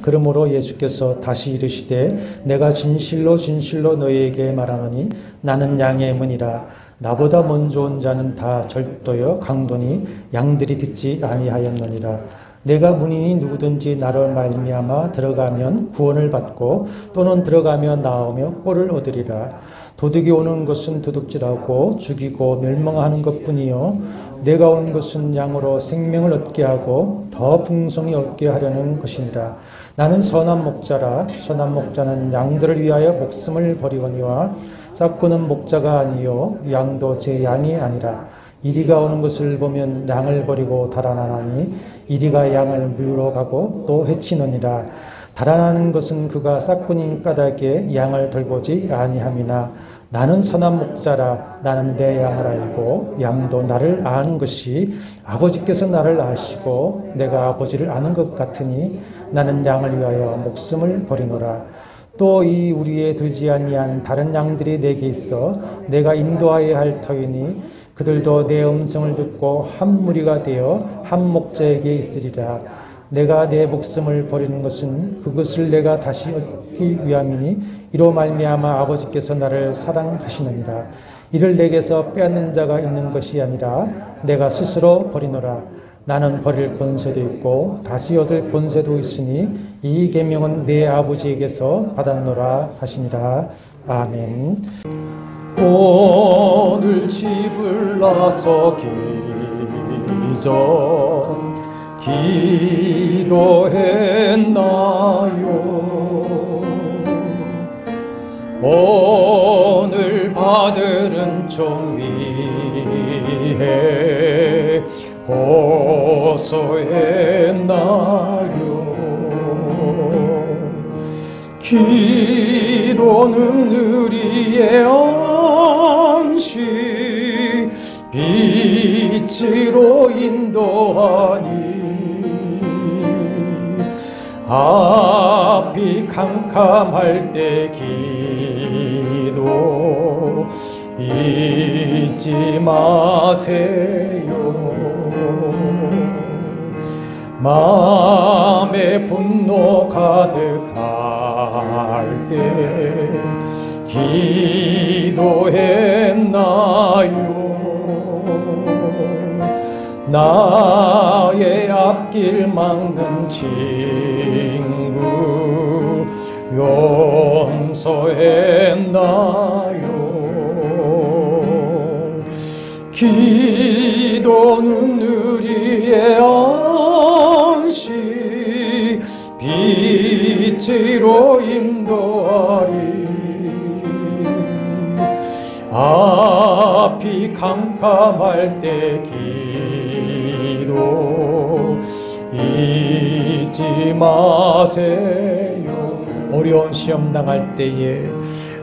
그러므로 예수께서 다시 이르시되 내가 진실로 진실로 너희에게 말하노니 나는 양의 문이라. 나보다 먼저 온 자는 다 절도여 강도니 양들이 듣지 아니하였느니라. 내가 문이니 누구든지 나를 말미암아 들어가면 구원을 받고 또는 들어가며 나오며 꼴을 얻으리라. 도둑이 오는 것은 도둑질하고 죽이고 멸망하는 것뿐이요 내가 온 것은 양으로 생명을 얻게 하고 더 풍성히 얻게 하려는 것이니라. 나는 선한 목자라. 선한 목자는 양들을 위하여 목숨을 버리거니와 싹구는 목자가 아니요 양도 제 양이 아니라. 이리가 오는 것을 보면 양을 버리고 달아나나니 이리가 양을 물러 가고 또 해치느니라. 달아나는 것은 그가 싹군인 까닭에 양을 돌보지 아니함이나 나는 선한 목자라. 나는 내 양을 알고 양도 나를 아는 것이 아버지께서 나를 아시고 내가 아버지를 아는 것 같으니 나는 양을 위하여 목숨을 버리노라. 또 이 우리에 들지 아니한 다른 양들이 내게 있어 내가 인도하여야 할 터이니 그들도 내 음성을 듣고 한 무리가 되어 한 목자에게 있으리라. 내가 내 목숨을 버리는 것은 그것을 내가 다시 얻기 위함이니 이로 말미암아 아버지께서 나를 사랑하시느니라. 이를 내게서 빼앗는 자가 있는 것이 아니라 내가 스스로 버리노라. 나는 버릴 권세도 있고 다시 얻을 권세도 있으니 이 계명은 내 아버지에게서 받았노라 하시니라. 아멘. 오늘 집을 나서기 전 기도했나요? 오늘 받을 은총 위해 호소했나요? 기도는 우리의 안식 빛으로 인도하니 앞이 캄캄할 때 기도 잊지 마세요. 마음에 분노 가득할 때 기도했나요? 나의 앞길 막는 친구 용서했나요? 기도는 우리의 안식 빛으로 인도하리. 앞이 캄캄할 때 기도 잊지 마세요. 어려운 시험 당할 때에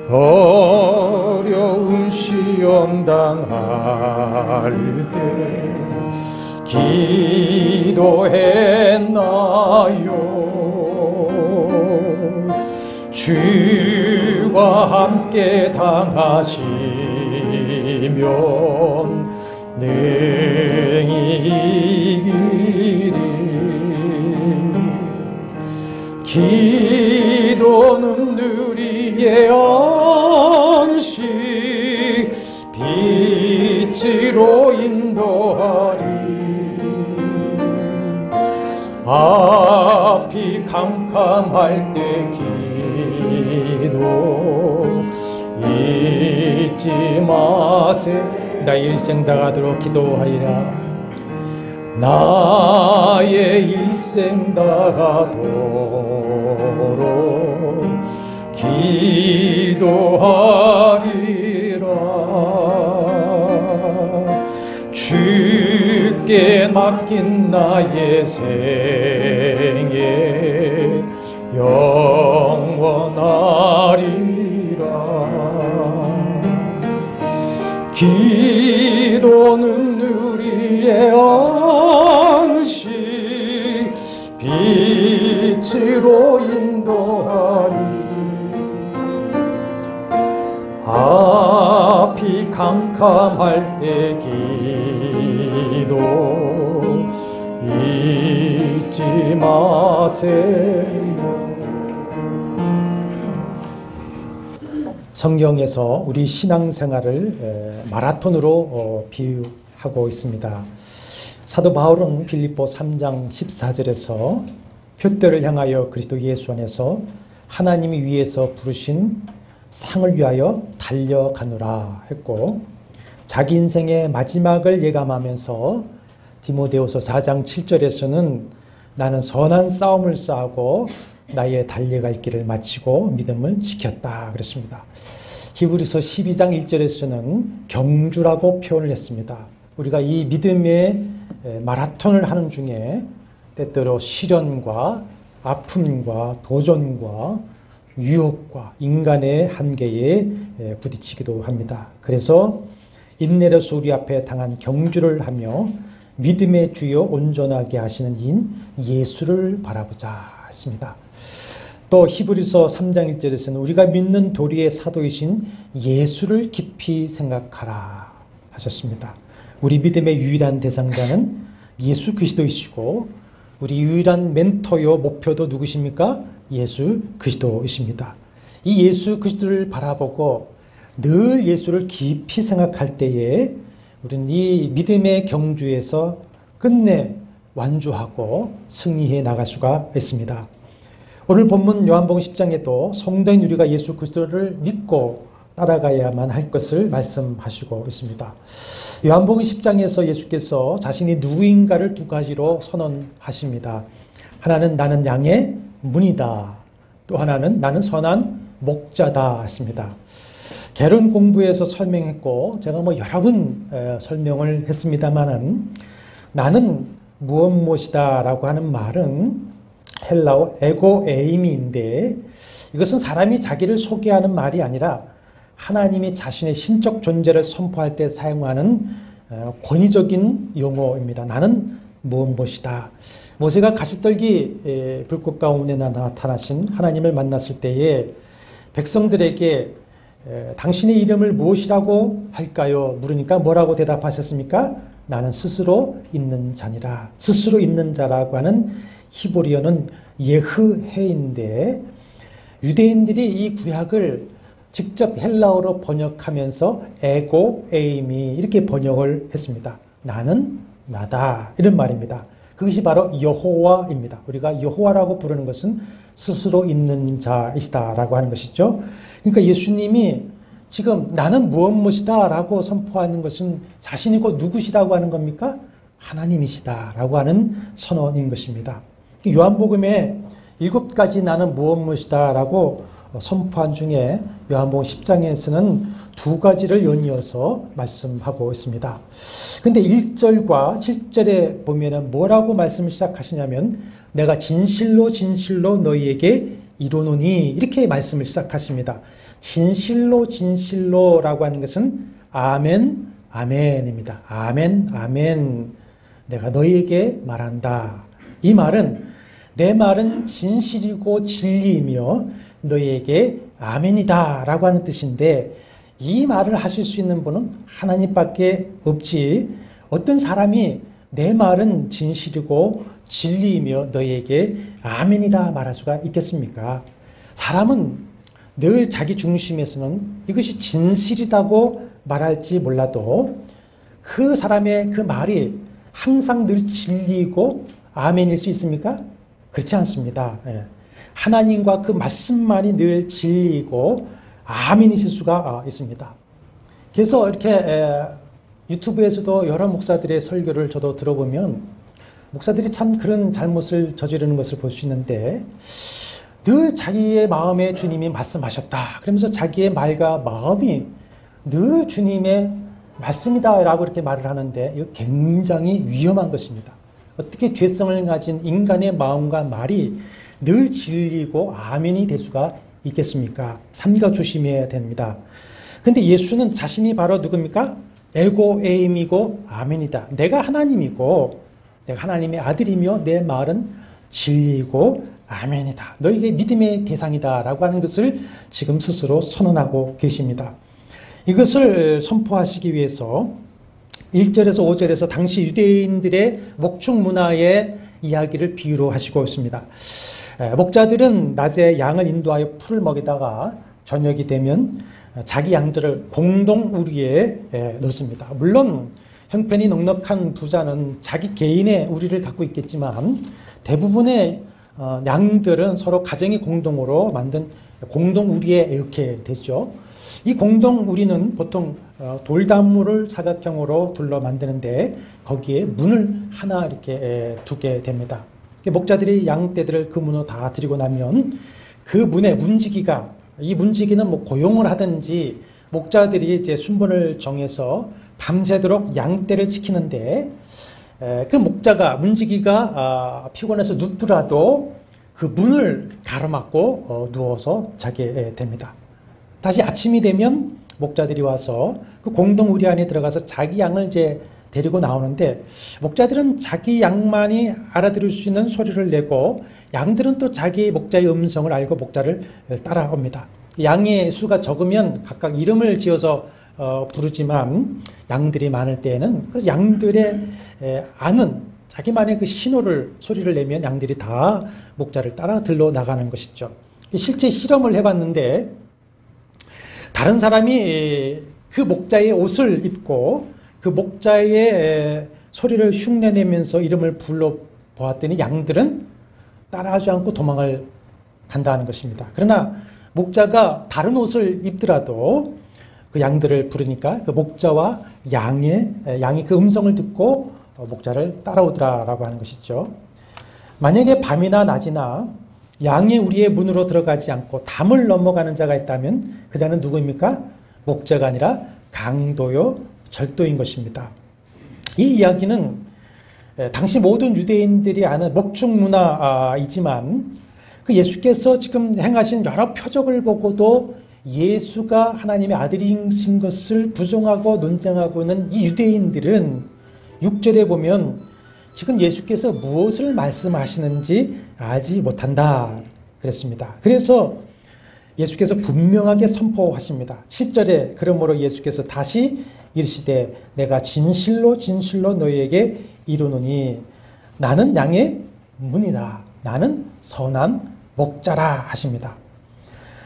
어려운 시험 당할 때 기도했나요? 주와 함께 당하시면 능히 이기리. 기도는 우리의 안식 빛으로 인도하리. 앞이 캄캄할 때 기도 잊지 마세요. 나의 일생 다가도록 기도하리라. 나의 일생 다가도록 기도하리라. 주께 맡긴 나의 생애 영원하리라. 기도는 우리의 안식 빛으로 인도하리. 앞이 캄캄할 때 기도 잊지 잊지 마세요. 성경에서 우리 신앙생활을 마라톤으로 비유하고 있습니다. 사도 바울은 빌립보 3장 14절에서 표대를 향하여 그리스도 예수 안에서 하나님이 위에서 부르신 상을 위하여 달려가노라 했고, 자기 인생의 마지막을 예감하면서 디모데후서 4장 7절에서는 나는 선한 싸움을 싸우고 나의 달려갈 길을 마치고 믿음을 지켰다 그랬습니다. 히브리서 12장 1절에서는 경주라고 표현을 했습니다. 우리가 이 믿음의 마라톤을 하는 중에 때때로 시련과 아픔과 도전과 유혹과 인간의 한계에 부딪히기도 합니다. 그래서 인내로서 우리 앞에 당한 경주를 하며 믿음의 주요 온전하게 하시는 이인 예수를 바라보자 했습니다. 또 히브리서 3장 1절에서는 우리가 믿는 도리의 사도이신 예수를 깊이 생각하라 하셨습니다. 우리 믿음의 유일한 대상자는 예수 그리스도이시고 우리 유일한 멘토요 목표도 누구십니까? 예수 그리스도이십니다. 이 예수 그리스도를 바라보고 늘 예수를 깊이 생각할 때에 우리는 이 믿음의 경주에서 끝내 완주하고 승리해 나갈 수가 있습니다. 오늘 본문 요한복음 10장에도 성도인 우리가 예수 그리스도를 믿고 따라가야만 할 것을 말씀하시고 있습니다. 요한복음 10장에서 예수께서 자신이 누구인가를 두 가지로 선언하십니다. 하나는 나는 양의 문이다. 또 하나는 나는 선한 목자다 했습니다. 개론 공부에서 설명했고 제가 여러 번 설명을 했습니다만은 나는 무엇이다 라고 하는 말은 헬라어 에고에이미인데 이것은 사람이 자기를 소개하는 말이 아니라 하나님이 자신의 신적 존재를 선포할 때 사용하는 권위적인 용어입니다. 나는 무엇이다. 모세가 가시떨기 불꽃 가운데 나타나신 하나님을 만났을 때에 백성들에게 당신의 이름을 무엇이라고 할까요? 물으니까 뭐라고 대답하셨습니까? 나는 스스로 있는 자니라. 스스로 있는 자라고 하는 히브리어는 예흐해인데 유대인들이 이 구약을 직접 헬라어로 번역하면서 에고에이미 이렇게 번역을 했습니다. 나는 나다 이런 말입니다. 그것이 바로 여호와입니다. 우리가 여호와라고 부르는 것은 스스로 있는 자이시다라고 하는 것이죠. 그러니까 예수님이 지금 나는 무엇이다 라고 선포하는 것은 자신이 곧 누구시라고 하는 겁니까? 하나님이시다 라고 하는 선언인 것입니다. 요한복음에 7가지 나는 무엇이다 라고 선포한 중에 요한복음 10장에서는 2가지를 연이어서 말씀하고 있습니다. 근데 1절과 7절에 보면은 뭐라고 말씀을 시작하시냐면 내가 진실로 진실로 너희에게 이루노니 이렇게 말씀을 시작하십니다. 진실로 진실로라고 하는 것은 아멘 아멘입니다. 아멘 아멘 내가 너희에게 말한다. 이 말은 내 말은 진실이고 진리이며 너희에게 아멘이다 라고 하는 뜻인데 이 말을 하실 수 있는 분은 하나님밖에 없지 어떤 사람이 내 말은 진실이고 진리이며 너희에게 아멘이다 말할 수가 있겠습니까? 사람은 늘 자기 중심에서는 이것이 진실이라고 말할지 몰라도 그 사람의 그 말이 항상 늘 진리이고 아멘일 수 있습니까? 그렇지 않습니다. 하나님과 그 말씀만이 늘 진리이고 아멘이실 수가 있습니다. 그래서 이렇게 유튜브에서도 여러 목사들의 설교를 저도 들어보면 목사들이 참 그런 잘못을 저지르는 것을 볼 수 있는데 늘 자기의 마음에 주님이 말씀하셨다. 그러면서 자기의 말과 마음이 늘 주님의 말씀이다 라고 이렇게 말을 하는데 이거 굉장히 위험한 것입니다. 어떻게 죄성을 가진 인간의 마음과 말이 늘 진리고 아멘이 될 수가 있겠습니까? 삼가 조심해야 됩니다. 근데 예수는 자신이 바로 누굽니까? 에고에임이고 아멘이다. 내가 하나님이고 내가 하나님의 아들이며 내 말은 진리이고 아멘이다. 너희에게 믿음의 대상이다 라고 하는 것을 지금 스스로 선언하고 계십니다. 이것을 선포하시기 위해서 1절에서 5절에서 당시 유대인들의 목축 문화에 이야기를 비유로 하시고 있습니다. 목자들은 낮에 양을 인도하여 풀을 먹이다가 저녁이 되면 자기 양들을 공동 우리에 넣습니다. 물론 형편이 넉넉한 부자는 자기 개인의 우리를 갖고 있겠지만 대부분의 양들은 서로 가정의 공동으로 만든 공동 우리에 이렇게 되죠. 이 공동 우리는 보통 돌담물을 사각형으로 둘러 만드는데 거기에 문을 하나 이렇게 두게 됩니다. 목자들이 양떼들을 그 문으로 다 들이고 나면 그 문의 문지기가, 이 문지기는 뭐 고용을 하든지 목자들이 이제 순번을 정해서 밤새도록 양떼를 지키는데 그 목자가, 문지기가 피곤해서 눕더라도 그 문을 가로막고 누워서 자게 됩니다. 다시 아침이 되면 목자들이 와서 그 공동 우리 안에 들어가서 자기 양을 이제 데리고 나오는데 목자들은 자기 양만이 알아들을 수 있는 소리를 내고 양들은 또 자기 목자의 음성을 알고 목자를 따라옵니다. 양의 수가 적으면 각각 이름을 지어서 부르지만 양들이 많을 때에는 그 양들의 아는 자기만의 그 신호를, 소리를 내면 양들이 다 목자를 따라 들러 나가는 것이죠. 실제 실험을 해봤는데 다른 사람이 그 목자의 옷을 입고 그 목자의 소리를 흉내내면서 이름을 불러보았더니 양들은 따라하지 않고 도망을 간다는 것입니다. 그러나 목자가 다른 옷을 입더라도 그 양들을 부르니까 그 목자와 양이 그 음성을 듣고 목자를 따라오더라라고 하는 것이죠. 만약에 밤이나 낮이나 양이 우리의 문으로 들어가지 않고 담을 넘어가는 자가 있다면 그 자는 누구입니까? 목자가 아니라 강도요 절도인 것입니다. 이 이야기는 당시 모든 유대인들이 아는 목축 문화이지만 그 예수께서 지금 행하신 여러 표적을 보고도 예수가 하나님의 아들이신 것을 부정하고 논쟁하고 있는 이 유대인들은 6절에 보면 지금 예수께서 무엇을 말씀하시는지 알지 못한다 그랬습니다. 그래서 예수께서 분명하게 선포하십니다. 7절에 그러므로 예수께서 다시 이르시되 내가 진실로 진실로 너희에게 이르노니 나는 양의 문이라, 나는 선한 목자라 하십니다.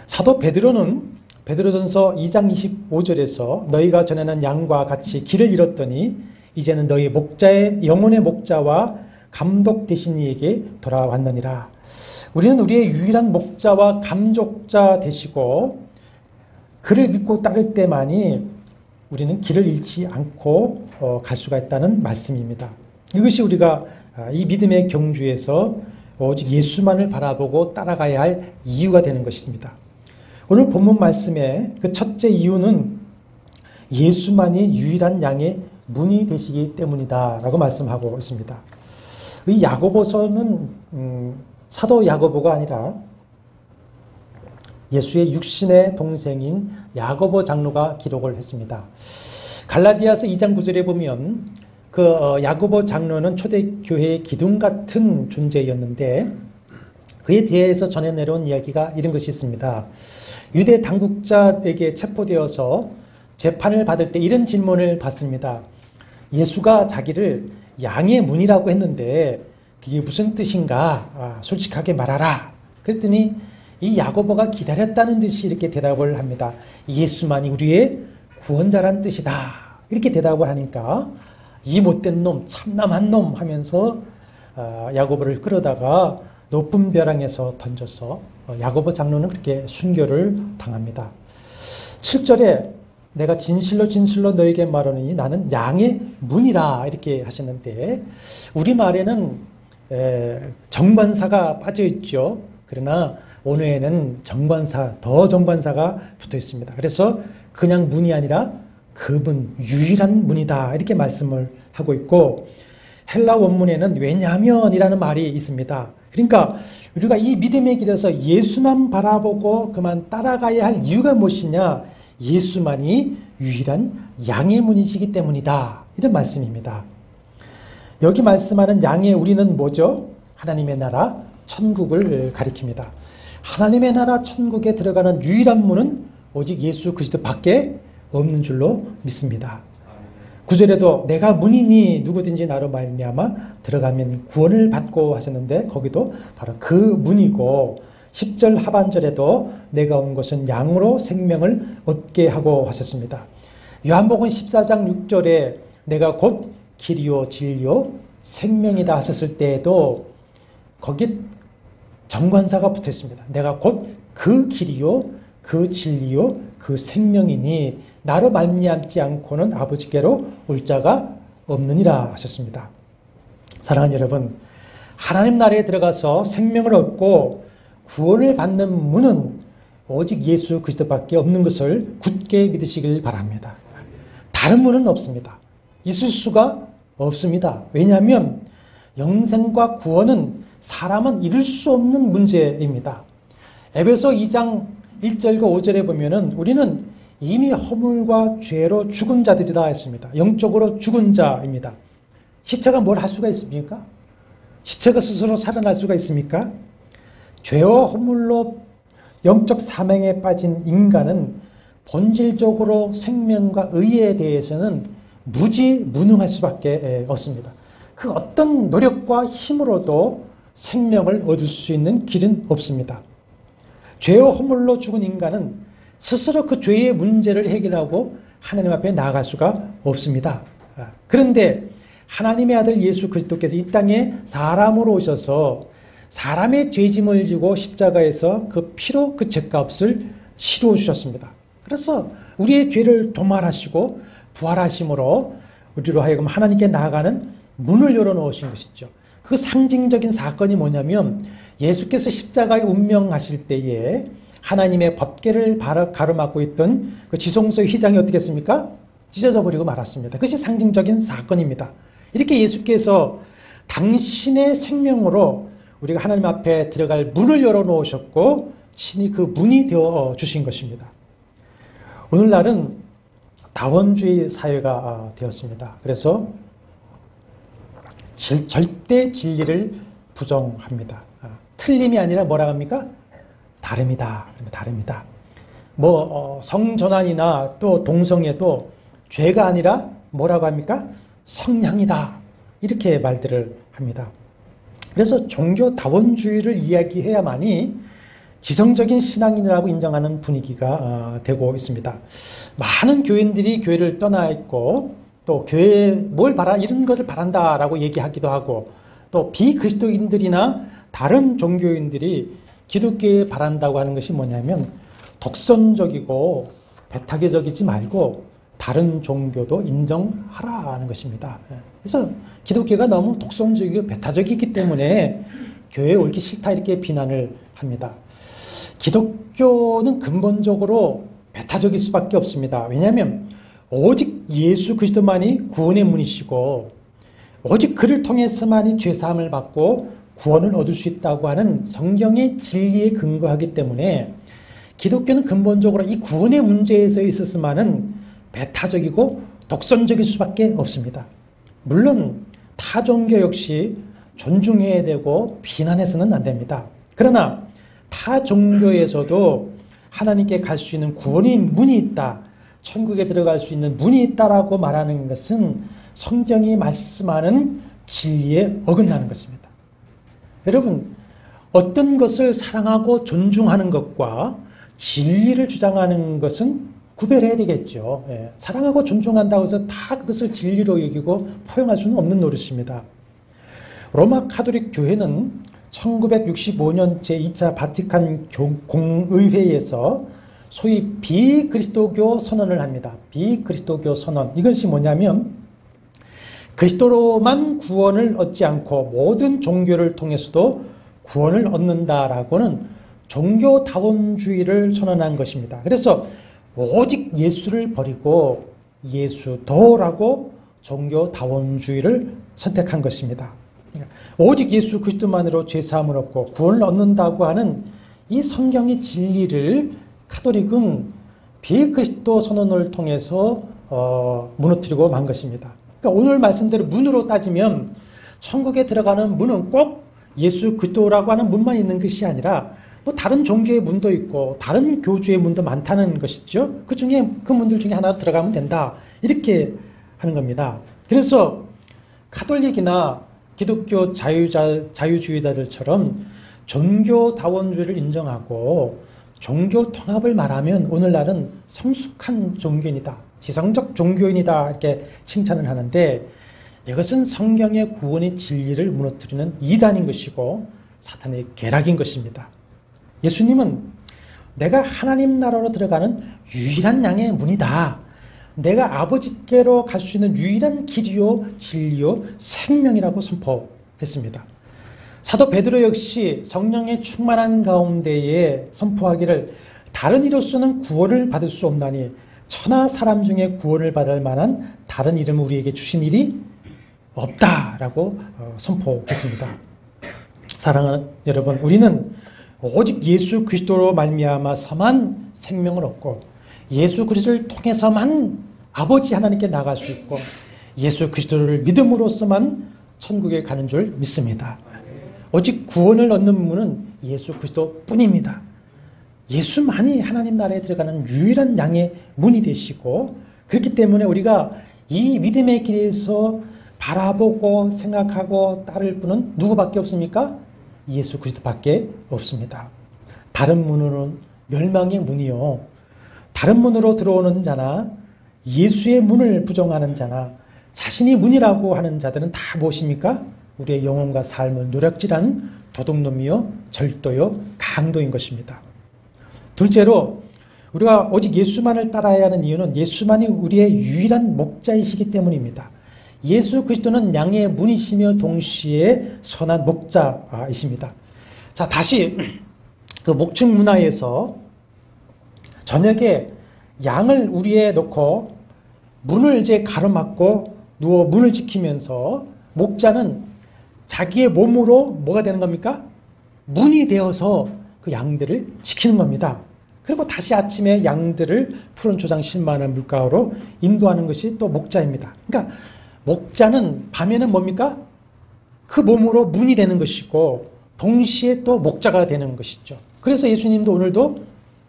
사도 베드로는 베드로전서 2장 25절에서 너희가 전에는 양과 같이 길을 잃었더니 이제는 너희 목자의 영혼의 목자와 감독 되신 이에게 돌아왔느니라. 우리는 우리의 유일한 목자와 감독자 되시고 그를 믿고 따를 때만이 우리는 길을 잃지 않고 갈 수가 있다는 말씀입니다. 이것이 우리가 이 믿음의 경주에서 오직 예수만을 바라보고 따라가야 할 이유가 되는 것입니다. 오늘 본문 말씀의 그 첫째 이유는 예수만이 유일한 양의 문이 되시기 때문이다 라고 말씀하고 있습니다. 이 야고보서는 사도 야고보가 아니라 예수의 육신의 동생인 야고보 장로가 기록을 했습니다. 갈라디아서 2장 9절에 보면 그 야고보 장로는 초대교회의 기둥 같은 존재였는데 그에 대해서 전해 내려온 이야기가 이런 것이 있습니다. 유대 당국자에게 체포되어서 재판을 받을 때 이런 질문을 받습니다. 예수가 자기를 양의 문이라고 했는데 그게 무슨 뜻인가? 솔직하게 말하라. 그랬더니 이 야고보가 기다렸다는 듯이 이렇게 대답을 합니다. 예수만이 우리의 구원자란 뜻이다. 이렇게 대답을 하니까 이 못된 놈, 참남한 놈 하면서 야고보를 끌어다가 높은 벼랑에서 던져서 야고보 장로는 그렇게 순교를 당합니다. 7절에 내가 진실로 진실로 너에게 말하노니 나는 양의 문이라 이렇게 하셨는데 우리말에는 정관사가 빠져 있죠. 그러나 원어에는 더 정관사가 붙어 있습니다. 그래서 그냥 문이 아니라 그분, 유일한 문이다 이렇게 말씀을 하고 있고 헬라 원문에는 왜냐하면이라는 말이 있습니다. 그러니까 우리가 이 믿음의 길에서 예수만 바라보고 그만 따라가야 할 이유가 무엇이냐? 예수만이 유일한 양의 문이시기 때문이다. 이런 말씀입니다. 여기 말씀하는 양의 우리는 뭐죠? 하나님의 나라, 천국을 가리킵니다. 하나님의 나라, 천국에 들어가는 유일한 문은 오직 예수 그리스도 밖에 없는 줄로 믿습니다. 9절에도 내가 문이니 누구든지 나로 말미암아 들어가면 구원을 받고 하셨는데 거기도 바로 그 문이고 10절 하반절에도 내가 온 것은 양으로 생명을 얻게 하고 하셨습니다. 요한복음 14장 6절에 내가 곧 길이요 진리요 생명이다 하셨을 때에도 거기 정관사가 붙어 있습니다. 내가 곧 그 길이요 그 진리요 그 생명이니 나로 말미암지 않고는 아버지께로 올 자가 없느니라 하셨습니다. 사랑하는 여러분, 하나님 나라에 들어가서 생명을 얻고 구원을 받는 문은 오직 예수 그리스도밖에 없는 것을 굳게 믿으시길 바랍니다. 다른 문은 없습니다. 있을 수가 없습니다. 왜냐하면 영생과 구원은 사람은 이룰 수 없는 문제입니다. 에베소 2장 1절과 5절에 보면은 우리는 이미 허물과 죄로 죽은 자들이다 했습니다. 영적으로 죽은 자입니다. 시체가 뭘 할 수가 있습니까? 시체가 스스로 살아날 수가 있습니까? 죄와 허물로 영적 사명에 빠진 인간은 본질적으로 생명과 의에 대해서는 무지무능할 수밖에 없습니다. 그 어떤 노력과 힘으로도 생명을 얻을 수 있는 길은 없습니다. 죄와 허물로 죽은 인간은 스스로 그 죄의 문제를 해결하고 하나님 앞에 나아갈 수가 없습니다. 그런데 하나님의 아들 예수 그리스도께서 이 땅에 사람으로 오셔서 사람의 죄짐을 지고 십자가에서 그 피로 그 죄값을 치러 주셨습니다. 그래서 우리의 죄를 도말하시고 부활하심으로 우리로 하여금 하나님께 나아가는 문을 열어놓으신 것이죠. 그 상징적인 사건이 뭐냐면 예수께서 십자가에 운명하실 때에 하나님의 법궤를 가로막고 있던 그 지성소의 휘장이 어떻게 했습니까? 찢어져 버리고 말았습니다. 그것이 상징적인 사건입니다. 이렇게 예수께서 당신의 생명으로 우리가 하나님 앞에 들어갈 문을 열어놓으셨고 친히 그 문이 되어 주신 것입니다. 오늘날은 다원주의 사회가 되었습니다. 그래서 절대 진리를 부정합니다. 틀림이 아니라 뭐라 합니까? 다름이다. 다릅니다. 성전환이나 또 동성애도 죄가 아니라 뭐라고 합니까? 성향이다. 이렇게 말들을 합니다. 그래서 종교 다원주의를 이야기해야만이 지성적인 신앙인이라고 인정하는 분위기가 되고 있습니다. 많은 교인들이 교회를 떠나 있고 또 교회에 뭘 이런 것을 바란다라고 얘기하기도 하고 또 비그리스도인들이나 다른 종교인들이 기독교에 바란다고 하는 것이 뭐냐면 독선적이고 배타개적이지 말고 다른 종교도 인정하라는 것입니다. 그래서 기독교가 너무 독선적이고 배타적이기 때문에 교회에 옳기 싫다 이렇게 비난을 합니다. 기독교는 근본적으로 배타적일 수밖에 없습니다. 왜냐하면 오직 예수 그리스도만이 구원의 문이시고 오직 그를 통해서만이 죄사함을 받고 구원을 얻을 수 있다고 하는 성경의 진리에 근거하기 때문에 기독교는 근본적으로 이 구원의 문제에서 있어서만은 배타적이고 독선적일 수밖에 없습니다. 물론 타 종교 역시 존중해야 되고 비난해서는 안 됩니다. 그러나 타 종교에서도 하나님께 갈 수 있는 구원의 문이 있다, 천국에 들어갈 수 있는 문이 있다라고 말하는 것은 성경이 말씀하는 진리에 어긋나는 것입니다. 여러분, 어떤 것을 사랑하고 존중하는 것과 진리를 주장하는 것은 구별해야 되겠죠. 사랑하고 존중한다고 해서 다 그것을 진리로 여기고 포용할 수는 없는 노릇입니다. 로마 카톨릭 교회는 1965년 제2차 바티칸 공의회에서 소위 비그리스도교 선언을 합니다. 비그리스도교 선언. 이것이 뭐냐면 그리스도로만 구원을 얻지 않고 모든 종교를 통해서도 구원을 얻는다라고는 종교다원주의를 선언한 것입니다. 그래서 오직 예수를 버리고 예수도라고 종교다원주의를 선택한 것입니다. 오직 예수 그리스도만으로 죄사함을 얻고 구원을 얻는다고 하는 이 성경의 진리를 카톨릭은 비그리스도 선언을 통해서 무너뜨리고 만 것입니다. 그러니까 오늘 말씀대로 문으로 따지면 천국에 들어가는 문은 꼭 예수 그리스도라고 하는 문만 있는 것이 아니라 뭐 다른 종교의 문도 있고 다른 교주의 문도 많다는 것이죠. 그 문들 중에 하나 들어가면 된다. 이렇게 하는 겁니다. 그래서 가톨릭이나 기독교 자유주의자들처럼 종교다원주의를 인정하고 종교 통합을 말하면 오늘날은 성숙한 종교인이다, 지성적 종교인이다 이렇게 칭찬을 하는데, 이것은 성경의 구원의 진리를 무너뜨리는 이단인 것이고 사탄의 계략인 것입니다. 예수님은 내가 하나님 나라로 들어가는 유일한 양의 문이다, 내가 아버지께로 갈 수 있는 유일한 길이요 진리요 생명이라고 선포했습니다. 사도 베드로 역시 성령의 충만한 가운데에 선포하기를, 다른 이로서는 구원을 받을 수 없나니 천하 사람 중에 구원을 받을 만한 다른 이름을 우리에게 주신 일이 없다라고 선포했습니다. 사랑하는 여러분, 우리는 오직 예수 그리스도로 말미암아서만 생명을 얻고 예수 그리스도를 통해서만 아버지 하나님께 나갈 수 있고 예수 그리스도를 믿음으로서만 천국에 가는 줄 믿습니다. 오직 구원을 얻는 문은 예수 그리스도뿐입니다. 예수만이 하나님 나라에 들어가는 유일한 양의 문이 되시고, 그렇기 때문에 우리가 이 믿음의 길에서 바라보고 생각하고 따를 분은 누구밖에 없습니까? 예수 그리스도밖에 없습니다. 다른 문으로는 멸망의 문이요, 다른 문으로 들어오는 자나 예수의 문을 부정하는 자나 자신이 문이라고 하는 자들은 다 무엇입니까? 우리의 영혼과 삶을 노략질하는 도둑놈이요 절도요 강도인 것입니다. 둘째로, 우리가 오직 예수만을 따라야 하는 이유는 예수만이 우리의 유일한 목자이시기 때문입니다. 예수 그리스도는 양의 문이시며 동시에 선한 목자이십니다. 자, 다시 그 목축 문화에서 저녁에 양을 우리에 놓고 문을 이제 가로막고 누워 문을 지키면서, 목자는 자기의 몸으로 뭐가 되는 겁니까? 문이 되어서 그 양들을 지키는 겁니다. 그리고 다시 아침에 양들을 푸른 초장 10만 원 물가로 인도하는 것이 또 목자입니다. 그러니까 목자는 밤에는 뭡니까? 그 몸으로 문이 되는 것이고 동시에 또 목자가 되는 것이죠. 그래서 예수님도 오늘도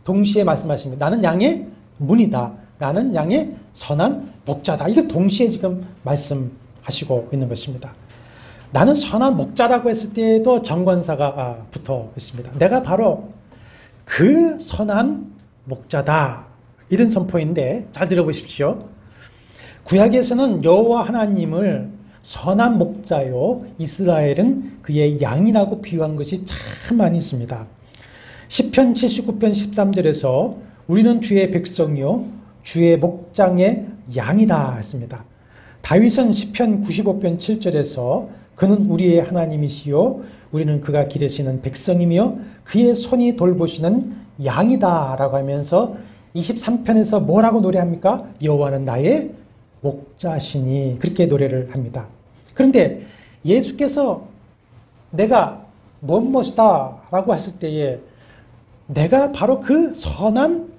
동시에 말씀하십니다. 나는 양의 문이다, 나는 양의 선한 목자다. 이거 동시에 지금 말씀하시고 있는 것입니다. 나는 선한 목자라고 했을 때에도 정관사가 붙어 있습니다. 내가 바로 그 선한 목자다, 이런 선포인데 잘 들어보십시오. 구약에서는 여호와 하나님을 선한 목자요 이스라엘은 그의 양이라고 비유한 것이 참 많이 있습니다. 시편 79편 13절에서 우리는 주의 백성이요 주의 목장의 양이다 했습니다. 다윗은 시편 95편 7절에서 그는 우리의 하나님이시요 우리는 그가 기르시는 백성이며 그의 손이 돌보시는 양이다 라고 하면서 23편에서 뭐라고 노래합니까? 여호와는 나의 목자시니, 그렇게 노래를 합니다. 그런데 예수께서 내가 무엇이다 라고 했을 때에 내가 바로 그 선한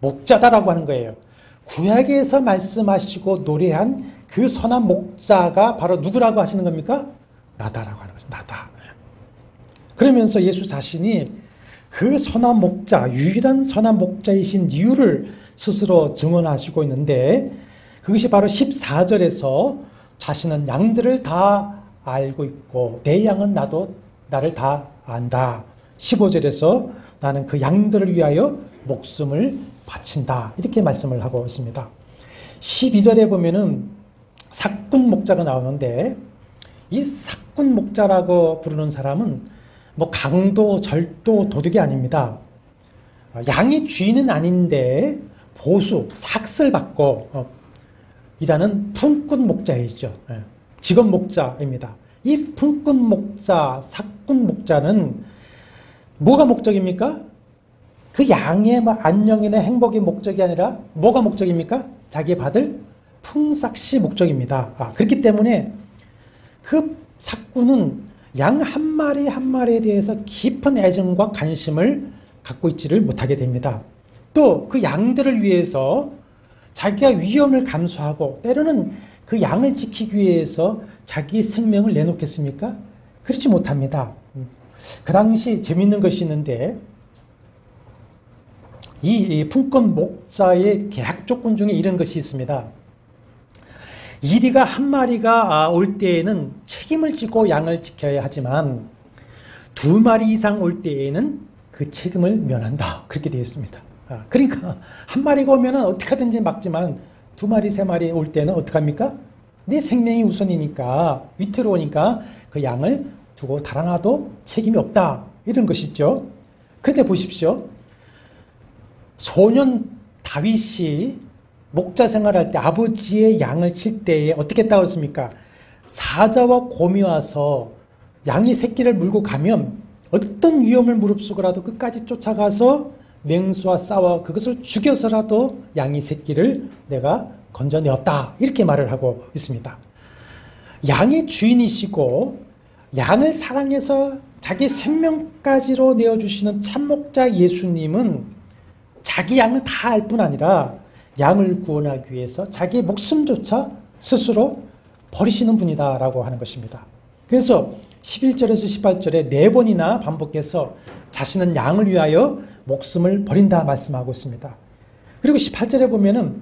목자다라고 하는 거예요. 구약에서 말씀하시고 노래한 그 선한 목자가 바로 누구라고 하시는 겁니까? 나다라고 하는 거죠. 나다. 그러면서 예수 자신이 그 선한 목자, 유일한 선한 목자이신 이유를 스스로 증언하시고 있는데, 그것이 바로 14절에서 자신은 양들을 다 알고 있고 내 양은 나를 다 안다. 15절에서 나는 그 양들을 위하여 목숨을 바친다, 이렇게 말씀을 하고 있습니다. 12절에 보면은 삭군 목자가 나오는데, 이 삭군 목자라고 부르는 사람은 뭐 강도, 절도, 도둑이 아닙니다. 양의 주인은 아닌데 보수, 삭슬 받고 일하는 품꾼 목자이죠. 직업 목자입니다. 이 품꾼 목자, 삭군 목자는 뭐가 목적입니까? 그 양의 안녕이나 행복의 목적이 아니라 뭐가 목적입니까? 자기 받을 품삯이 목적입니다. 그렇기 때문에 그 삭군은 양 한 마리 한 마리에 대해서 깊은 애정과 관심을 갖고 있지를 못하게 됩니다. 또 그 양들을 위해서 자기가 위험을 감수하고 때로는 그 양을 지키기 위해서 자기 생명을 내놓겠습니까? 그렇지 못합니다. 그 당시 재미있는 것이 있는데, 이 품꾼 목자의 계약 조건 중에 이런 것이 있습니다. 이리가 한 마리가 올 때에는 책임을 지고 양을 지켜야 하지만 두 마리 이상 올 때에는 그 책임을 면한다. 그렇게 되어 있습니다. 그러니까 한 마리가 오면 어떻게 하든지 막지만 두 마리, 세 마리 올 때는 어떻게 합니까? 내 생명이 우선이니까, 위태로우니까 그 양을 두고 달아나도 책임이 없다. 이런 것이죠. 그런데 보십시오. 소년 다윗이 목자 생활할 때 아버지의 양을 칠 때에 어떻게 했다고 했습니까? 사자와 곰이 와서 양이 새끼를 물고 가면 어떤 위험을 무릅쓰고라도 끝까지 쫓아가서 맹수와 싸워 그것을 죽여서라도 양이 새끼를 내가 건져내었다. 이렇게 말을 하고 있습니다. 양의 주인이시고 양을 사랑해서 자기 생명까지로 내어주시는 참목자 예수님은 자기 양을 다 알 뿐 아니라 양을 구원하기 위해서 자기의 목숨조차 스스로 버리시는 분이다라고 하는 것입니다. 그래서 11절에서 18절에 4번이나 반복해서 자신은 양을 위하여 목숨을 버린다 말씀하고 있습니다. 그리고 18절에 보면은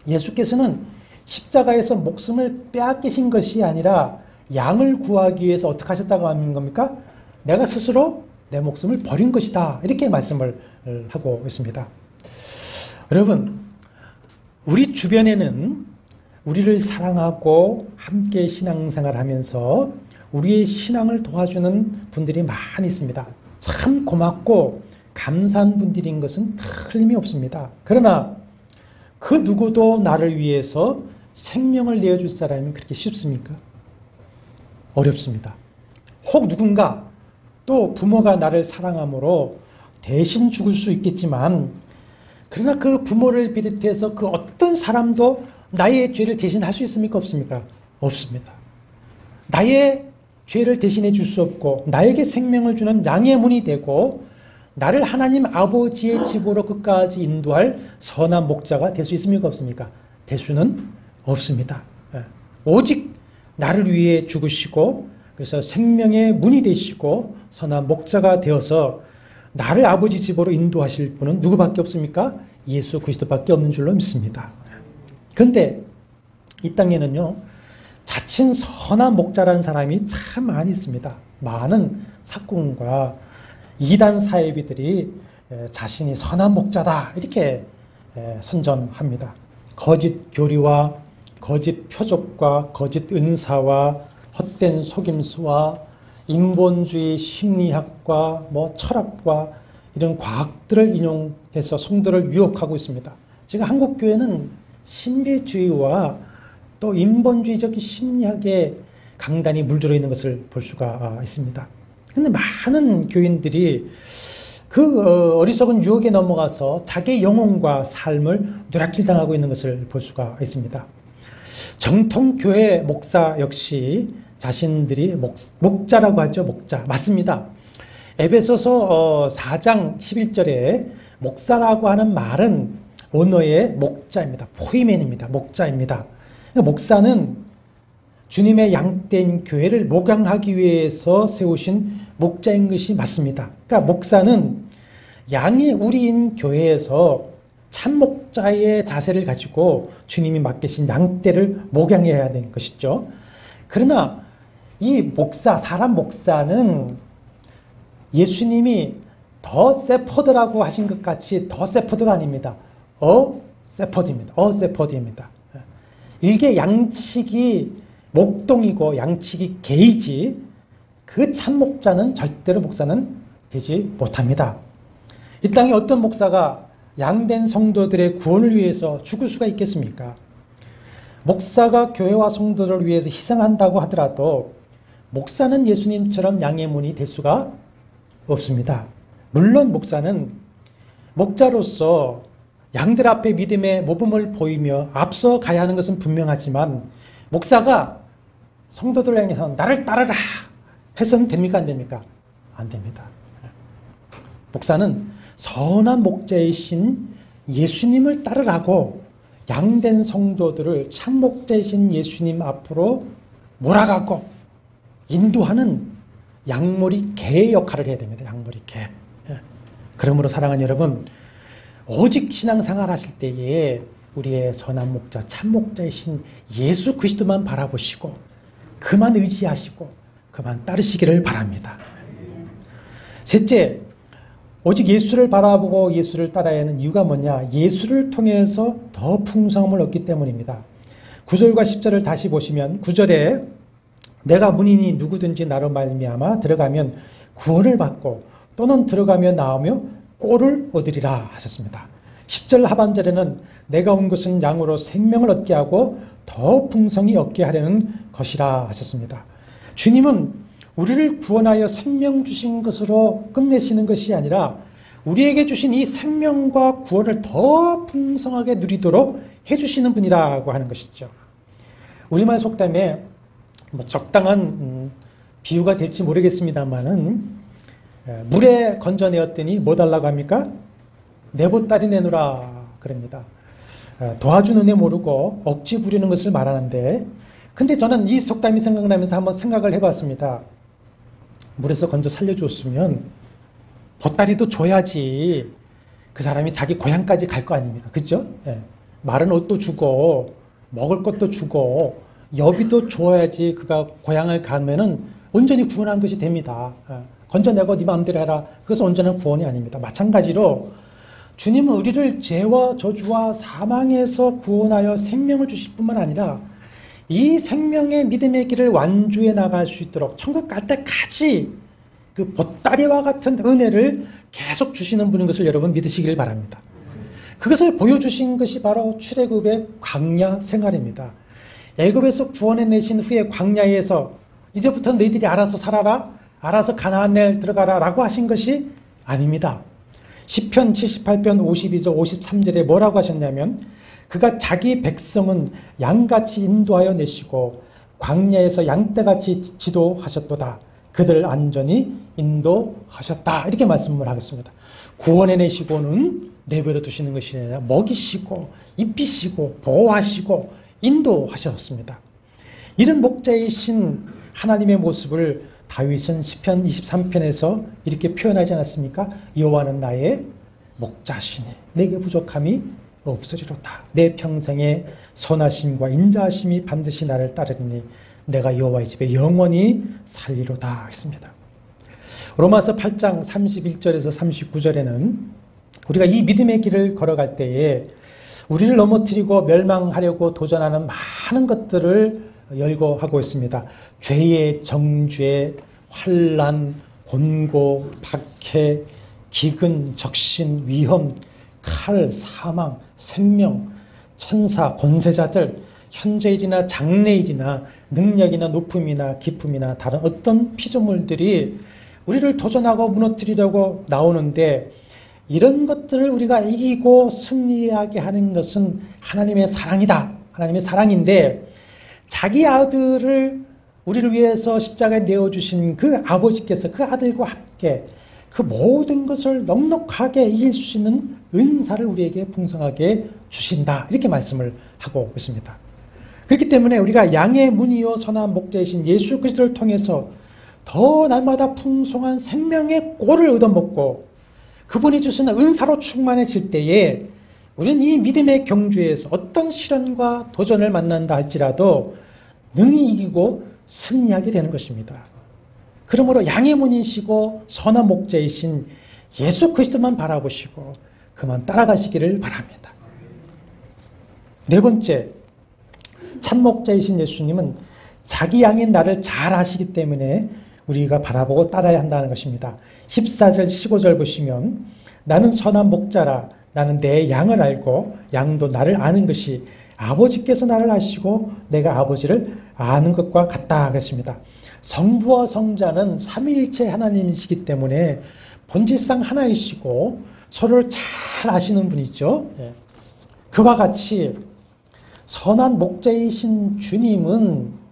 예수께서는 십자가에서 목숨을 빼앗기신 것이 아니라 양을 구하기 위해서 어떻게 하셨다고 하는 겁니까? 내가 스스로 내 목숨을 버린 것이다. 이렇게 말씀을 하고 있습니다. 여러분, 우리 주변에는 우리를 사랑하고 함께 신앙생활 하면서 우리의 신앙을 도와주는 분들이 많이 있습니다. 참 고맙고 감사한 분들인 것은 틀림이 없습니다. 그러나 그 누구도 나를 위해서 생명을 내어줄 사람이 그렇게 쉽습니까? 어렵습니다. 혹 누군가 또 부모가 나를 사랑함으로 대신 죽을 수 있겠지만 그러나 그 부모를 비롯해서 그 어떤 사람도 나의 죄를 대신할 수 있습니까? 없습니까? 없습니다. 나의 죄를 대신해 줄 수 없고 나에게 생명을 주는 양의 문이 되고 나를 하나님 아버지의 집으로 끝까지 인도할 선한 목자가 될 수 있습니까? 없습니까? 될 수는 없습니다. 오직 나를 위해 죽으시고 그래서 생명의 문이 되시고 선한 목자가 되어서 나를 아버지 집으로 인도하실 분은 누구밖에 없습니까? 예수 그리스도밖에 없는 줄로 믿습니다. 그런데 이 땅에는요, 자칭 선한 목자라는 사람이 참 많이 있습니다. 많은 사꾼과 이단 사이비들이 자신이 선한 목자다 이렇게 선전합니다. 거짓 교리와 거짓 표적과 거짓 은사와 헛된 속임수와 인본주의 심리학과 철학과 이런 과학들을 인용해서 성도를 유혹하고 있습니다. 지금 한국 교회는 신비주의와 또 인본주의적 심리학의 강단이 물들어 있는 것을 볼 수가 있습니다. 그런데 많은 교인들이 그 어리석은 유혹에 넘어가서 자기의 영혼과 삶을 누락질당하고 있는 것을 볼 수가 있습니다. 정통교회 목사 역시 자신들이 목자라고 하죠. 목자. 맞습니다. 에베소서 4장 11절에 목사라고 하는 말은 원어의 목자입니다. 포이맨입니다. 목자입니다. 목사는 주님의 양떼인 교회를 목양하기 위해서 세우신 목자인 것이 맞습니다. 그러니까 목사는 양이 우리인 교회에서 참목자의 자세를 가지고 주님이 맡기신 양떼를 목양해야 되는 것이죠. 그러나 이 목사, 사람 목사는 예수님이 더 세퍼드라고 하신 것 같이 더 세퍼드가 아닙니다. 세퍼드입니다. 이게 양측이 목동이고 양측이 개이지 그 참목자는 절대로 목사는 되지 못합니다. 이 땅에 어떤 목사가 양된 성도들의 구원을 위해서 죽을 수가 있겠습니까? 목사가 교회와 성도를 위해서 희생한다고 하더라도 목사는 예수님처럼 양의 문이 될 수가 없습니다. 물론 목사는 목자로서 양들 앞에 믿음의 모범을 보이며 앞서 가야 하는 것은 분명하지만 목사가 성도들 향해서 나를 따르라 해서는 됩니까? 안 됩니까? 안 됩니다. 목사는 선한 목자이신 예수님을 따르라고 양된 성도들을 참목자이신 예수님 앞으로 몰아가고 인도하는 양머리 개의 역할을 해야 됩니다. 양머리 개. 그러므로 사랑하는 여러분, 오직 신앙생활 하실 때에 우리의 선한 목자, 참 목자이신 예수 그리스도만 바라보시고 그만 의지하시고 그만 따르시기를 바랍니다. 셋째, 오직 예수를 바라보고 예수를 따라야 하는 이유가 뭐냐? 예수를 통해서 더 풍성함을 얻기 때문입니다. 9절과 10절을 다시 보시면 9절에 내가 문이니 누구든지 나로 말미암아 들어가면 구원을 받고 또는 들어가며 나오며 꼴을 얻으리라 하셨습니다. 10절 하반절에는 내가 온 것은 양으로 생명을 얻게 하고 더 풍성히 얻게 하려는 것이라 하셨습니다. 주님은 우리를 구원하여 생명 주신 것으로 끝내시는 것이 아니라 우리에게 주신 이 생명과 구원을 더 풍성하게 누리도록 해주시는 분이라고 하는 것이죠. 우리말 속담에 적당한 비유가 될지 모르겠습니다만은 물에 건져내었더니 뭐 달라고 합니까? 내 보따리 내놓으라 그럽니다. 도와주는 애 모르고 억지 부리는 것을 말하는데, 근데 저는 이 속담이 생각나면서 한번 생각을 해봤습니다. 물에서 건져 살려줬으면 보따리도 줘야지 그 사람이 자기 고향까지 갈 거 아닙니까? 그죠? 예. 마른 옷도 주고 먹을 것도 주고 여비도 줘야지 그가 고향을 가면은 온전히 구원한 것이 됩니다. 건져내고 네 마음대로 해라. 그것은 온전한 구원이 아닙니다. 마찬가지로 주님은 우리를 죄와 저주와 사망에서 구원하여 생명을 주실 뿐만 아니라 이 생명의 믿음의 길을 완주해 나갈 수 있도록 천국 갈 때까지 그 보따리와 같은 은혜를 계속 주시는 분인 것을 여러분 믿으시길 바랍니다. 그것을 보여주신 것이 바로 출애굽의 광야 생활입니다. 애굽에서 구원해내신 후에 광야에서 이제부터 너희들이 알아서 살아라, 알아서 가나안에 들어가라 라고 하신 것이 아닙니다. 시편 78편 52절 53절에 뭐라고 하셨냐면 그가 자기 백성은 양같이 인도하여 내시고 광야에서 양떼같이 지도하셨도다. 그들을 안전히 인도하셨다. 이렇게 말씀을 하겠습니다. 구원해내시고는 내버려 두시는 것이 아니라 먹이시고 입히시고 보호하시고 인도하셨습니다. 이런 목자이신 하나님의 모습을 다윗은 시편 23편에서 이렇게 표현하지 않았습니까? 여호와는 나의 목자시니 내게 부족함이 없으리로다. 내 평생의 선하심과 인자하심이 반드시 나를 따르리니 내가 여호와의 집에 영원히 살리로다 했습니다. 로마서 8장 31절에서 39절에는 우리가 이 믿음의 길을 걸어갈 때에 우리를 넘어뜨리고 멸망하려고 도전하는 많은 것들을 열거하고 있습니다. 죄의 정죄, 환난, 곤고, 박해, 기근, 적신, 위험, 칼, 사망, 생명, 천사, 권세자들, 현재일이나 장래일이나 능력이나 높음이나 기쁨이나 다른 어떤 피조물들이 우리를 도전하고 무너뜨리려고 나오는데 이런 것들을 우리가 이기고 승리하게 하는 것은 하나님의 사랑이다. 하나님의 사랑인데 자기 아들을 우리를 위해서 십자가에 내어주신 그 아버지께서 그 아들과 함께 그 모든 것을 넉넉하게 이길 수 있는 은사를 우리에게 풍성하게 주신다. 이렇게 말씀을 하고 있습니다. 그렇기 때문에 우리가 양의 문이요 선한 목자이신 예수 그리스도를 통해서 더 날마다 풍성한 생명의 꼴을 얻어먹고 그분이 주시는 은사로 충만해질 때에 우리는 이 믿음의 경주에서 어떤 시련과 도전을 만난다 할지라도 능히 이기고 승리하게 되는 것입니다. 그러므로 양의 문이시고 선한 목자이신 예수 그리스도만 바라보시고 그만 따라가시기를 바랍니다. 네 번째, 참목자이신 예수님은 자기 양인 나를 잘 아시기 때문에 우리가 바라보고 따라야 한다는 것입니다. 14절 15절 보시면 나는 선한 목자라 나는 내 양을 알고 양도 나를 아는 것이 아버지께서 나를 아시고 내가 아버지를 아는 것과 같다 그랬습니다. 성부와 성자는 삼위일체 하나님이시기 때문에 본질상 하나이시고 서로를 잘 아시는 분이죠. 그와 같이 선한 목자이신 주님은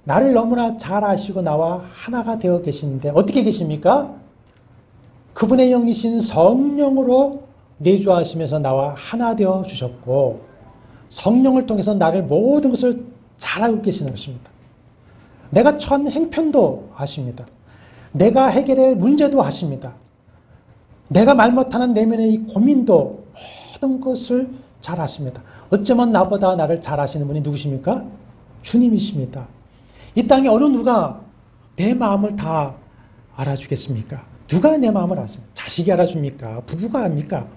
나를 너무나 잘 아시고 나와 하나가 되어 계시는데 어떻게 계십니까? 그분의 영이신 성령으로 내주하시면서 나와 하나 되어 주셨고 성령을 통해서 나를 모든 것을 잘 알고 계시는 것입니다. 내가 처한 행편도 아십니다. 내가 해결할 문제도 아십니다. 내가 말 못하는 내면의 이 고민도 모든 것을 잘 아십니다. 어쩌면 나보다 나를 잘 아시는 분이 누구십니까? 주님이십니다. 이 땅에 어느 누가 내 마음을 다 알아주겠습니까? 누가 내 마음을 아십니까? 자식이 알아줍니까? 부부가 합니까?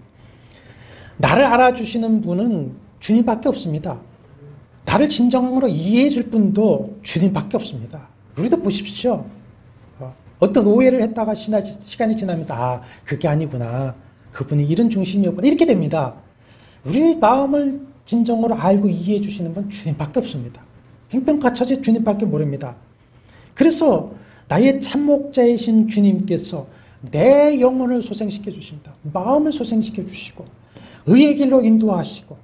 나를 알아주시는 분은 주님밖에 없습니다. 나를 진정으로 이해해 줄 분도 주님밖에 없습니다. 우리도 보십시오. 어떤 오해를 했다가 시간이 지나면서 그게 아니구나. 그분이 이런 중심이었구나. 이렇게 됩니다. 우리 마음을 진정으로 알고 이해해 주시는 분 주님밖에 없습니다. 행편가차제 주님밖에 모릅니다. 그래서 나의 참목자이신 주님께서 내 영혼을 소생시켜 주십니다. 마음을 소생시켜 주시고 의의 길로 인도하시고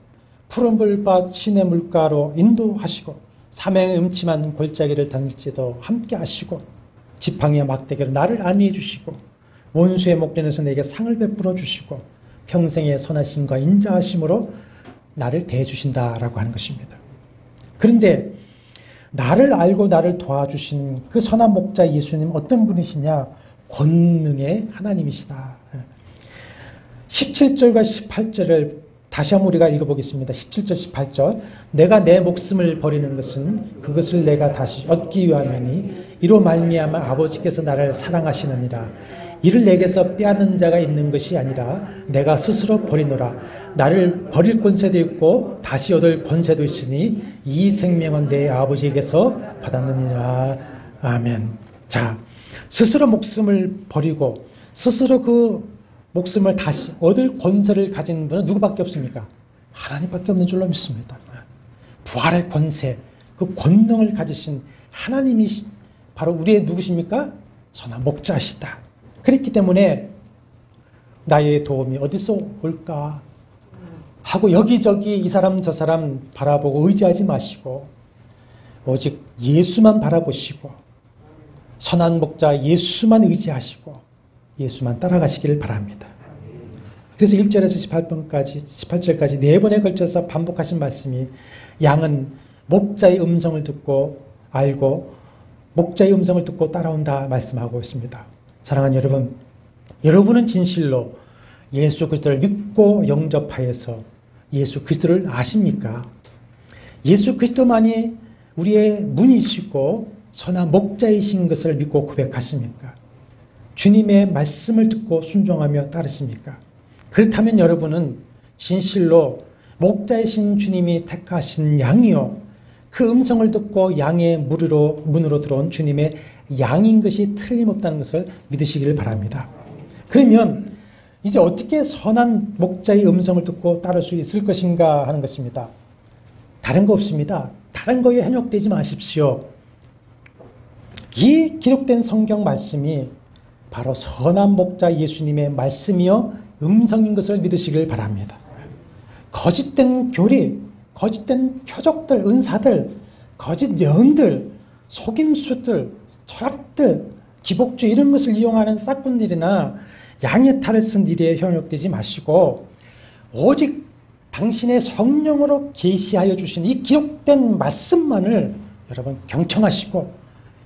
푸른 불밭 신의 물가로 인도하시고 사명의 음침한 골짜기를 다닐지도 함께 하시고 지팡이와 막대기로 나를 안위해 주시고 원수의 목전에서 내게 상을 베풀어 주시고 평생의 선하심과 인자하심으로 나를 대해주신다라고 하는 것입니다. 그런데 나를 알고 나를 도와주시는 그 선한 목자 예수님 어떤 분이시냐? 권능의 하나님이시다. 17절과 18절을 다시 한번 우리가 읽어보겠습니다. 17절, 18절. 내가 내 목숨을 버리는 것은 그것을 내가 다시 얻기 위함이니 이로 말미암아 아버지께서 나를 사랑하시느니라. 이를 내게서 빼앗는 자가 있는 것이 아니라 내가 스스로 버리노라. 나를 버릴 권세도 있고 다시 얻을 권세도 있으니 이 생명은 내 아버지에게서 받았느니라. 아멘. 자, 스스로 목숨을 버리고 스스로 그 목숨을 다시 얻을 권세를 가진 분은 누구밖에 없습니까? 하나님밖에 없는 줄로 믿습니다. 부활의 권세, 그 권능을 가지신 하나님이 바로 우리의 누구십니까? 선한 목자시다. 그렇기 때문에 나의 도움이 어디서 올까 하고 여기저기 이 사람 저 사람 바라보고 의지하지 마시고 오직 예수만 바라보시고 선한 목자 예수만 의지하시고 예수만 따라가시기를 바랍니다. 그래서 1절에서 18절까지 네 번에 걸쳐서 반복하신 말씀이 양은 목자의 음성을 듣고 알고 목자의 음성을 듣고 따라온다 말씀하고 있습니다. 사랑하는 여러분, 여러분은 진실로 예수 그리스도를 믿고 영접하여서 예수 그리스도를 아십니까? 예수 그리스도만이 우리의 문이시고 선한 목자이신 것을 믿고 고백하십니까? 주님의 말씀을 듣고 순종하며 따르십니까? 그렇다면 여러분은 진실로 목자이신 주님이 택하신 양이요 그 음성을 듣고 양의 문으로 들어온 주님의 양인 것이 틀림없다는 것을 믿으시기를 바랍니다. 그러면 이제 어떻게 선한 목자의 음성을 듣고 따를 수 있을 것인가 하는 것입니다. 다른 거 없습니다. 다른 거에 현혹되지 마십시오. 이 기록된 성경 말씀이 바로 선한 목자 예수님의 말씀이요 음성인 것을 믿으시길 바랍니다. 거짓된 교리, 거짓된 표적들, 은사들, 거짓 예언들, 속임수들, 철학들, 기복주 이런 것을 이용하는 싹군들이나 양의 탈을 쓴 일에 현혹되지 마시고 오직 당신의 성령으로 계시하여 주신 이 기록된 말씀만을 여러분 경청하시고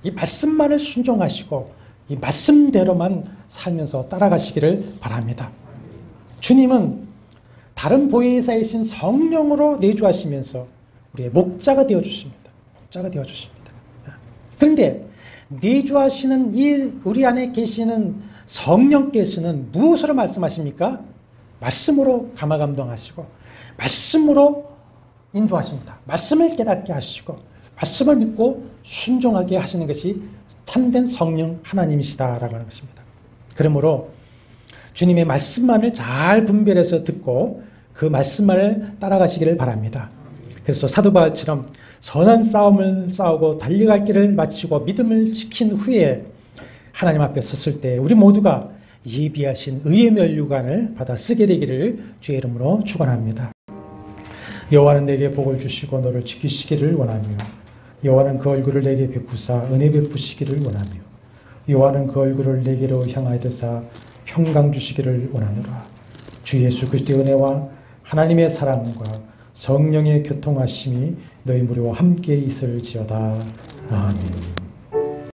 이 말씀만을 순종하시고 이 말씀대로만 살면서 따라가시기를 바랍니다. 주님은 다른 보혜사이신 성령으로 내주하시면서 우리의 목자가 되어주십니다. 목자가 되어주십니다. 그런데 내주하시는 이 우리 안에 계시는 성령께서는 무엇으로 말씀하십니까? 말씀으로 감화감동하시고 말씀으로 인도하십니다. 말씀을 깨닫게 하시고 말씀을 믿고 순종하게 하시는 것이 참된 성령 하나님이시다라고 하는 것입니다. 그러므로 주님의 말씀만을 잘 분별해서 듣고 그 말씀만을 따라가시기를 바랍니다. 그래서 사도 바울처럼 선한 싸움을 싸우고 달려갈 길을 마치고 믿음을 지킨 후에 하나님 앞에 섰을 때 우리 모두가 예비하신 의의 면류관을 받아 쓰게 되기를 주의 이름으로 축원합니다. 여호와는 내게 복을 주시고 너를 지키시기를 원하며 여호와는 그 얼굴을 내게 베푸사 은혜 베푸시기를 원하며 여호와는 그 얼굴을 내게로 향하여서 평강 주시기를 원하노라. 주 예수 그리스도의 은혜와 하나님의 사랑과 성령의 교통하심이 너희 무리와 함께 있을지어다. 아멘.